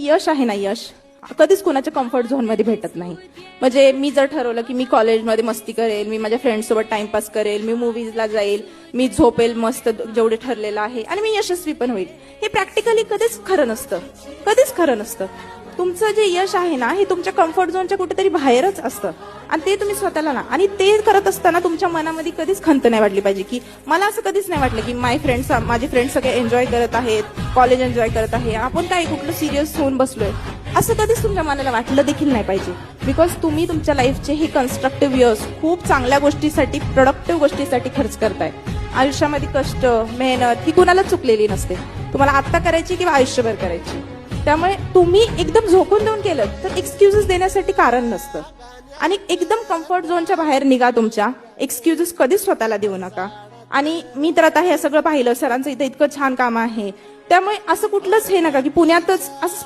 यश आहे ना, यश कधीच कोणाच्या कम्फर्ट झोनमध्ये भेटत नाही. म्हणजे मी जर ठरवलं की मी कॉलेजमध्ये मस्ती करेल, मी माझ्या फ्रेंड्ससोबत टाइमपास करेल, मी मूवीजला जाईल, मी झोपेल मस्त जेवढे ठरलेलं आहे आणि मी यशस्वी पण होईल, हे प्रॅक्टिकली कधीच खरं नसतं. कधीच खरं नसतं. तुमचं जे यश आहे ना, हे तुमच्या कम्फर्ट झोनच्या कुठेतरी बाहेरच असतं आणि ते तुम्ही स्वतःला ना, आणि ते करत असताना तुमच्या मनामध्ये कधीच खंत नाही वाटली पाहिजे की मला असं कधीच नाही वाटलं की माझे फ्रेंड्स सगळे एन्जॉय करत आहेत, कॉलेज एन्जॉय करत आहे, आपण काय कुठलं सिरियस होऊन बसलोय, असं कधीच तुमच्या मनाला वाटलं देखील नाही पाहिजे. बिकॉज तुम्ही तुमच्या लाईफचे हे कन्स्ट्रक्टिव्ह इयर्स खूप चांगल्या गोष्टीसाठी, प्रोडक्टिव्ह गोष्टीसाठी खर्च करताय. आयुष्यामध्ये कष्ट, मेहनत ही कुणाला चुकलेली नसते. तुम्हाला आत्ता करायची किंवा आयुष्यभर करायची. त्यामुळे तुम्ही एकदम झोकून देऊन केलं तर एक्सक्युजेस देण्यासाठी कारण नसतं. आणि एकदम कम्फर्ट झोनच्या बाहेर निघा. तुमच्या एक्सक्युजेस कधीच स्वतःला देऊ नका. आणि मी तर आता हे सगळं पाहिलं, सरांचं इथं इतकं छान काम आहे, त्यामुळे असं कुठलंच हे नका की पुण्यातच असं